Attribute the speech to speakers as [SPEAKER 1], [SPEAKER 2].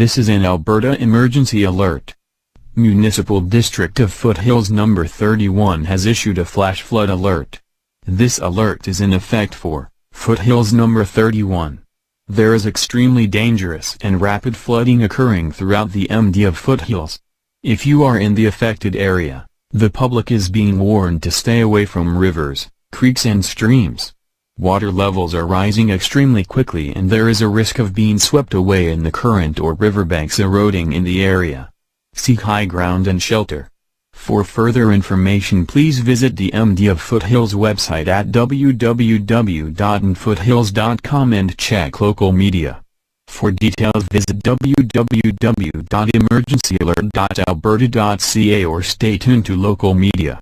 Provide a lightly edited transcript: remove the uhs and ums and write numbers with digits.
[SPEAKER 1] This is an Alberta emergency alert. Municipal District of Foothills number 31 has issued a flash flood alert. This alert is in effect for Foothills number 31. There is extremely dangerous and rapid flooding occurring throughout the MD of Foothills. If you are in the affected area, the public is being warned to stay away from rivers, creeks and streams. Water levels are rising extremely quickly and there is a risk of being swept away in the current or riverbanks eroding in the area. Seek high ground and shelter. For further information please visit the MD of Foothills website at www.mfoothills.com and check local media. For details visit www.emergencyalert.alberta.ca or stay tuned to local media.